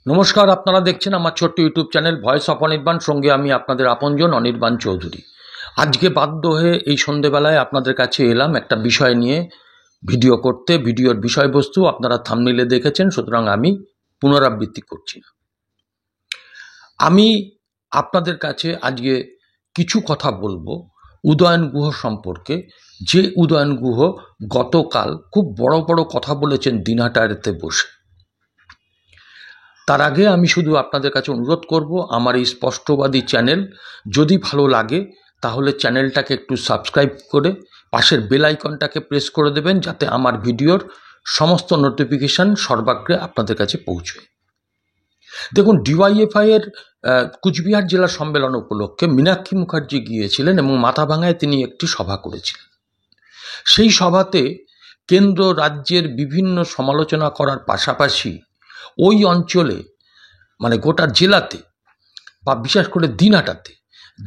নমস্কার, আপনারা দেখছেন আমার ছোট্ট YouTube channel voice of Anirban. সঙ্গে আমি আপনাদের আপনজন অনির্বাণ চৌধুরী। আজকে বাধ্য হয়ে এই সন্ধেবেলায় আপনাদের কাছে এলাম একটা বিষয় নিয়ে ভিডিও করতে। ভিডিওর বিষয়বস্তু আপনারা থাম্বনেইলে দেখেছেন, সুতরাং আমি পুনরাবৃত্তি করছি না। আমি আপনাদের কাছে আজকে কিছু কথা বলবো উদয়ন গুহ সম্পর্কে। যে উদয়ন গুহ গতকাল খুব বড় বড় কথা বলেছেন দিনহাটাতে বসে। তার আগে আমি শুধু আপনাদের কাছে অনুরোধ করব, আমার এই স্পষ্টবাদী চ্যানেল যদি ভালো লাগে তাহলে চ্যানেলটাকে একটু সাবস্ক্রাইব করে পাশের বেল আইকনটাকে প্রেস করে দেবেন, যাতে আমার ভিডিওর সমস্ত নোটিফিকেশান সর্বাগ্রে আপনাদের কাছে পৌঁছয়। দেখুন, ডিওয়াইএফআই এর কুচবিহার জেলা সম্মেলন উপলক্ষে মীনাক্ষী মুখার্জি গিয়েছিলেন এবং মাথাভাঙায় তিনি একটি সভা করেছিলেন। সেই সভাতে কেন্দ্র রাজ্যের বিভিন্ন সমালোচনা করার পাশাপাশি ওই অঞ্চলে মানে গোটা জেলাতে বা বিশেষ করে দিনহাটাতে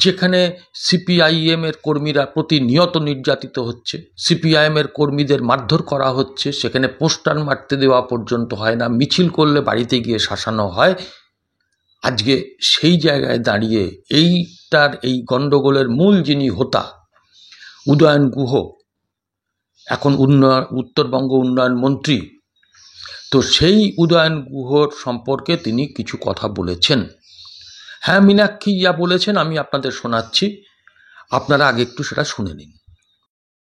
যেখানে সিপিআইএমের কর্মীরা প্রতিনিয়ত নির্যাতিত হচ্ছে, সিপিআইএমের কর্মীদের মারধর করা হচ্ছে, সেখানে পোস্টার মারতে দেওয়া পর্যন্ত হয় না, মিছিল করলে বাড়িতে গিয়ে শাসানো হয়। আজকে সেই জায়গায় দাঁড়িয়ে এই গণ্ডগোলের মূল যিনি হোতা উদয়ন গুহ, এখন উত্তরবঙ্গ উন্নয়ন মন্ত্রী, তো সেই উদয়ন গুহর সম্পর্কে তিনি কিছু কথা বলেছেন। হ্যাঁ, মীনাক্ষী যা বলেছেন আমি আপনাদের শোনাচ্ছি, আপনারা আগে একটু সেটা শুনে নিন।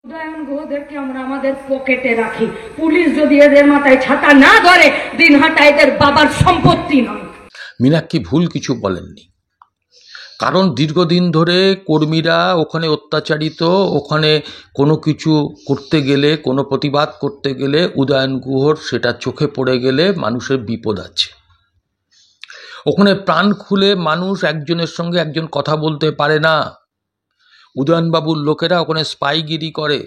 উদয়ন গুহদেরকে আমরা আমাদের পকেটে রাখি। পুলিশ যদি এদের মাথায় ছাতা না ধরে, দিনহাটা এদের বাবার সম্পত্তি নয়। মীনাক্ষী ভুল কিছু বলেননি, কারণ দীর্ঘদিন ধরে কর্মীরা ওখানে অত্যাচারিত। ওখানে কোনো কিছু করতে গেলে, কোনো প্রতিবাদ করতে গেলে উদয়ন গুহর সেটা চোখে পড়ে গেলে মানুষের বিপদ আছে। ওখানে প্রাণ খুলে মানুষ একজনের সঙ্গে একজন কথা বলতে পারে না। উদয়নবাবুর লোকেরা ওখানে স্পাইগিরি করে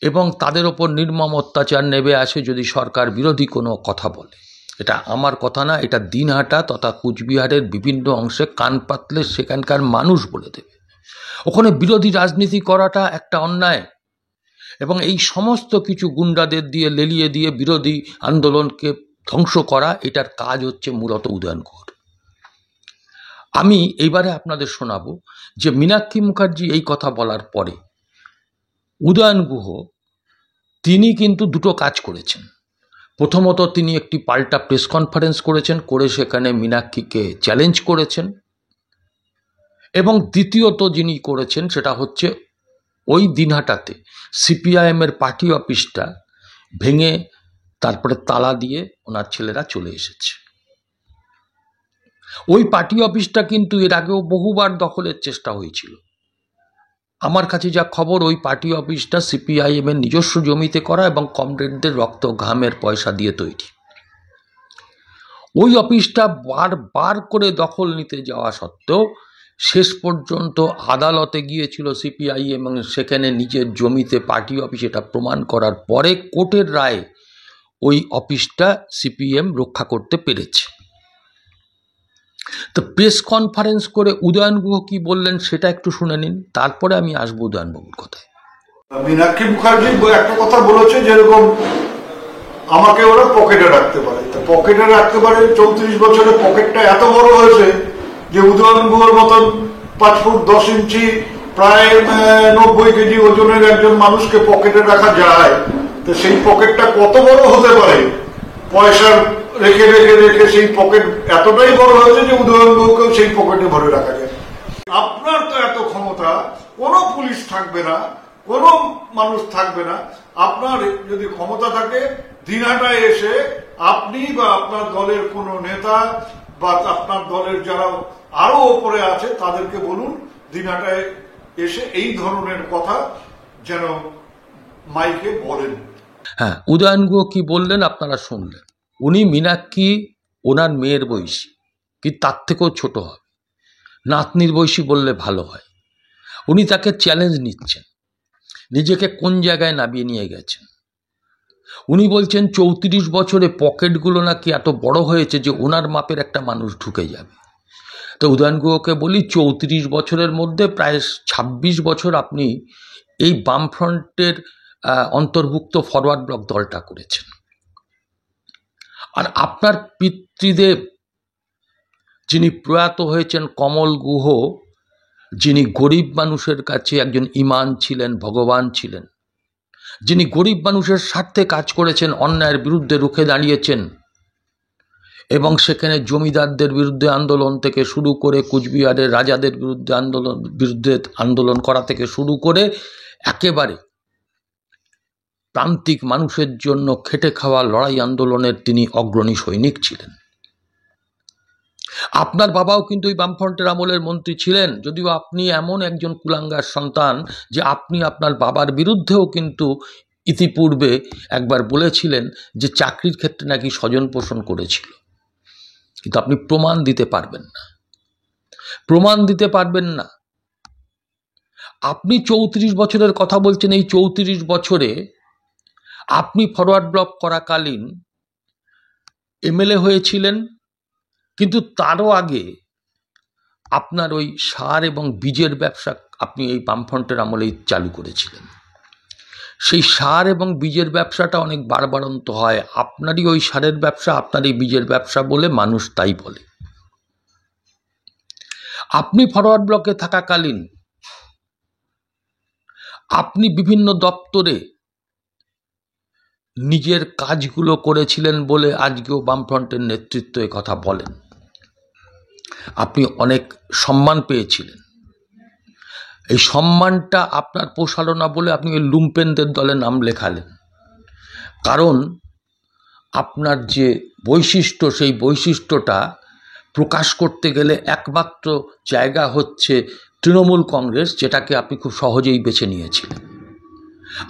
এবং তাদের ওপর নির্মম অত্যাচার নেমে আসে যদি সরকার বিরোধী কোনো কথা বলে। এটা আমার কথা না, এটা দিনহাটা তথা কুচবিহারের বিভিন্ন অংশে কান পাতলে সেখানকার মানুষ বলে দেবে। ওখানে বিরোধী রাজনীতি করাটা একটা অন্যায় এবং এই সমস্ত কিছু গুন্ডাদের দিয়ে লেলিয়ে দিয়ে বিরোধী আন্দোলনকে ধ্বংস করা, এটার কাজ হচ্ছে মূলত উদয়ন গুহর। আমি এইবারে আপনাদের শোনাবো যে মীনাক্ষী মুখার্জি এই কথা বলার পরে উদয়ন গুহ তিনি কিন্তু দুটো কাজ করেছেন। প্রথমত তিনি একটি পাল্টা প্রেস কনফারেন্স করেছেন, করে সেখানে মীনাক্ষীকে চ্যালেঞ্জ করেছেন। এবং দ্বিতীয়ত যিনি করেছেন সেটা হচ্ছে ওই দিনহাটাতে সিপিআইএমের পার্টি অফিসটা ভেঙে তারপরে তালা দিয়ে ওনার ছেলেরা চলে এসেছে। ওই পার্টি অফিসটা কিন্তু এর আগেও বহুবার দখলের চেষ্টা হয়েছিল। আমার কাছে যা খবর, ওই পার্টি অফিসটা সিপিআইএমের নিজস্ব জমিতে করা এবং কমরেডদের রক্ত ঘামের পয়সা দিয়ে তৈরি। ওই অফিসটা বারবার করে দখল নিতে যাওয়া সত্ত্বেও শেষ পর্যন্ত আদালতে গিয়েছিল সিপিআইএম এবং সেখানে নিজের জমিতে পার্টি অফিস এটা প্রমাণ করার পরে কোর্টের রায়ে ওই অফিসটা সিপিএম রক্ষা করতে পেরেছে। তো প্রেস কনফারেন্স করে উদয়ন গুহ কি বললেন সেটা একটু শুনে নিন, তারপরে আমি আসবো উদয়নবাবুর কথায়। মীনাক্ষী মুখার্জি একটা কথা বলেছে, যেরকম আমাকে ওরা পকেটে রাখতে পারে। পকেটে রাখতে পারে, 34 বছরে পকেটটা এত বড় হয়েছে যে উদয়ন গুহর মতন 5 ফুট 10 ইঞ্চি প্রায় 90 কেজি ওজনের একজন মানুষকে পকেটে রাখা যায়। তো সেই পকেটটা কত বড় হতে পারে, পয়সা রেখে রেখে রেখে সেই পকেট এতটাই বড় হয়েছে যে উদয়ন গুহকেও সেই পকেটে ভরে রাখা যায়। আপনার তো এত ক্ষমতা, কোনো পুলিশ থাকবে না, কোনো মানুষ থাকবে না। আপনার যদি ক্ষমতা থাকে, দিনহাটায় এসে আপনি বা আপনার দলের কোনো নেতা বা আপনার দলের যারা আরো ওপরে আছে তাদেরকে বলুন দিনহাটায় এসে এই ধরনের কথা যেন মাইকে বলেন। হ্যাঁ, উদয়ন গুহ কি বললেন আপনারা শুনলেন। উনি মীনাক্ষী ওনার মেয়ের বয়সী, কি তার থেকেও ছোট হবে, নাতনির বয়সী বললে ভালো হয়। উনি তাকে চ্যালেঞ্জ নিচ্ছেন, নিজেকে কোন জায়গায় নামিয়ে নিয়ে গেছেন। উনি বলছেন 34 বছরে পকেটগুলো নাকি এত বড় হয়েছে যে ওনার মাপের একটা মানুষ ঢুকে যাবে। তো উদয়ন গুহকে বলি, 34 বছরের মধ্যে প্রায় 26 বছর আপনি এই বামফ্রন্টের অন্তর্ভুক্ত ফরওয়ার্ড ব্লক দলটা করেছেন। আর আপনার পিতৃদেব যিনি প্রয়াত হয়েছেন কমল গুহ, যিনি গরিব মানুষের কাছে একজন ইমাম ছিলেন, ভগবান ছিলেন, যিনি গরিব মানুষের স্বার্থে কাজ করেছেন, অন্যায়ের বিরুদ্ধে রুখে দাঁড়িয়েছেন এবং সেখানে জমিদারদের বিরুদ্ধে আন্দোলন থেকে শুরু করে কুচবিহারের রাজাদের বিরুদ্ধে আন্দোলন করা থেকে শুরু করে একেবারে প্রান্তিক মানুষের জন্য খেটে খাওয়া লড়াই আন্দোলনের তিনি অগ্রণী সৈনিক ছিলেন। আপনার বাবাও কিন্তু ওই বামফ্রন্টের আমলের মন্ত্রী ছিলেন, যদিও আপনি এমন একজন কুলাঙ্গার সন্তান যে আপনি আপনার বাবার বিরুদ্ধেও কিন্তু ইতিপূর্বে একবার বলেছিলেন যে চাকরির ক্ষেত্রে নাকি স্বজন পোষণ করেছিল, কিন্তু আপনি প্রমাণ দিতে পারবেন না। আপনি 34 বছরের কথা বলছেন, এই 34 বছরে আপনি ফরওয়ার্ড ব্লক করাকালীন এমএলএ হয়েছিলেন, কিন্তু তারও আগে আপনার ওই সার এবং বীজের ব্যবসা আপনি এই বামফ্রন্টের আমলেই চালু করেছিলেন। সেই সার এবং বীজের ব্যবসাটা অনেক বাড়বাড়ন্ত হয়, আপনারই ওই সারের ব্যবসা, আপনার এই বীজের ব্যবসা বলে মানুষ তাই বলে। আপনি ফরওয়ার্ড ব্লকে থাকাকালীন আপনি বিভিন্ন দপ্তরে নিজের কাজগুলো করেছিলেন বলে আজকেও বামফ্রন্টের নেতৃত্ব এ কথা বলেন। আপনি অনেক সম্মান পেয়েছিলেন, এই সম্মানটা আপনার পোষালো না বলে আপনি ওই লুম্পেনদের দলে নাম লেখালেন। কারণ আপনার যে বৈশিষ্ট্য, সেই বৈশিষ্ট্যটা প্রকাশ করতে গেলে একমাত্র জায়গা হচ্ছে তৃণমূল কংগ্রেস, যেটাকে আপনি খুব সহজেই বেছে নিয়েছিলেন।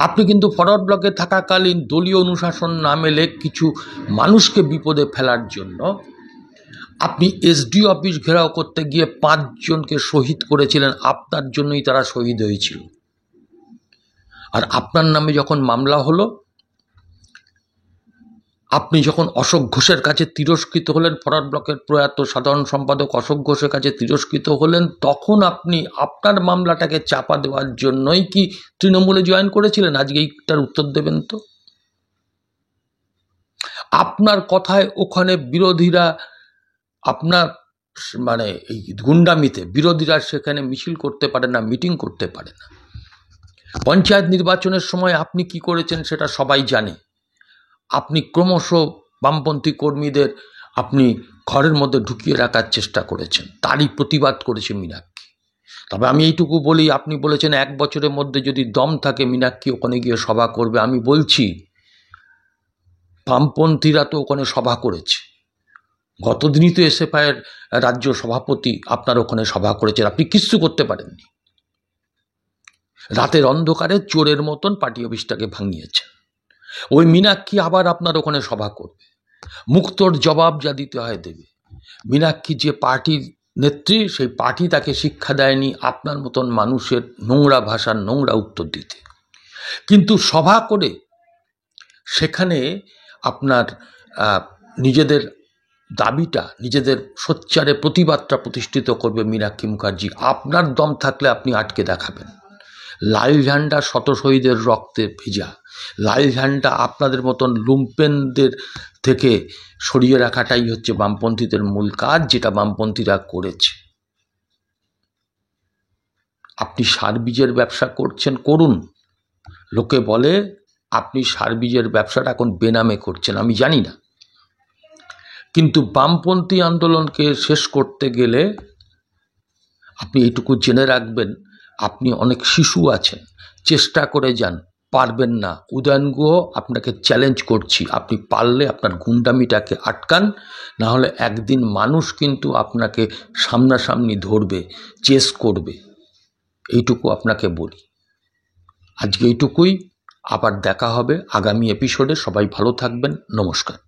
আপনি কিন্তু ফরওয়ার্ড ব্লকে থাকাকালীন দলীয় অনুশাসন না মেলে কিছু মানুষকে বিপদে ফেলার জন্য আপনি এসডিও অফিস ঘেরাও করতে গিয়ে 5 জনকে শহীদ করেছিলেন, আপনার জন্যই তারা শহীদ হয়েছিল। আর আপনার নামে যখন মামলা হলো, আপনি যখন অশোক ঘোষের কাছে তিরস্কৃত হলেন, ফরওয়ার্ড ব্লকের প্রয়াত সাধারণ সম্পাদক অশোক ঘোষের কাছে তিরস্কৃত হলেন, তখন আপনি আপনার মামলাটাকে চাপা দেওয়ার জন্যই কি তৃণমূলে জয়েন করেছিলেন? আজকে এইটার উত্তর দেবেন তো। আপনার কথায় ওখানে বিরোধীরা, আপনার মানে এই গুন্ডামিতে বিরোধীরা সেখানে মিছিল করতে পারে না, মিটিং করতে পারে না। পঞ্চায়েত নির্বাচনের সময় আপনি কি করেছেন সেটা সবাই জানে। আপনি ক্রমশ বামপন্থী কর্মীদের আপনি ঘরের মধ্যে ঢুকিয়ে রাখার চেষ্টা করেছেন, তারই প্রতিবাদ করেছে মীনাক্ষী। তবে আমি এইটুকু বলি, আপনি বলেছেন 1 বছরের মধ্যে যদি দম থাকে মীনাক্ষী ওখানে গিয়ে সভা করবে। আমি বলছি বামপন্থীরা তো ওখানে সভা করেছে, গতদিনই তো এসএফআইয়ের রাজ্য সভাপতি আপনার ওখানে সভা করেছেন, আপনি কিচ্ছু করতে পারেননি। রাতের অন্ধকারে চোরের মতন পার্টি অফিসটাকে ভাঙিয়েছেন। ওই মীনাক্ষী আবার আপনার ওখানে সভা করবে, মুক্তর জবাব যা দিতে হয় দেবে। মীনাক্ষী যে পার্টির নেত্রী, সেই পার্টি তাকে শিক্ষা দেয়নি আপনার মতন মানুষের নোংরা ভাষার নোংরা উত্তর দিতে। কিন্তু সভা করে সেখানে আপনার নিজেদের দাবিটা, নিজেদের সোচ্চারে প্রতিবাদটা প্রতিষ্ঠিত করবে মীনাক্ষী মুখার্জি। আপনার দম থাকলে আপনি আটকে দেখাবেন। লাল ঝান্ডা শত শহীদের রক্তে ভেজা, লাল ঝান্ডা আপনাদের মতন লুম্পেনদের থেকে সরিয়ে রাখাটাই হচ্ছে বামপন্থীদের মূল কাজ, যেটা বামপন্থীরা করেছে। আপনি সার বীজের ব্যবসা করছেন, করুন। লোকে বলে আপনি সার বীজের ব্যবসাটা এখন বেনামে করছেন, আমি জানি না। কিন্তু বামপন্থী আন্দোলনকে শেষ করতে গেলে আপনি এইটুকু জেনে রাখবেন, আপনি অনেক শিশু আছেন, চেষ্টা করে যান, পারবেন না। উদয়ন গুহ আপনাকে চ্যালেঞ্জ করছি, আপনি পারলে আপনার গুন্ডামিটাকে আটকান, না হলে একদিন মানুষ কিন্তু আপনাকে সামনাসামনি ধরবে, চেস করবে। এইটুকু আপনাকে বলি। আজকে এইটুকুই, আবার দেখা হবে আগামী এপিসোডে। সবাই ভালো থাকবেন, নমস্কার।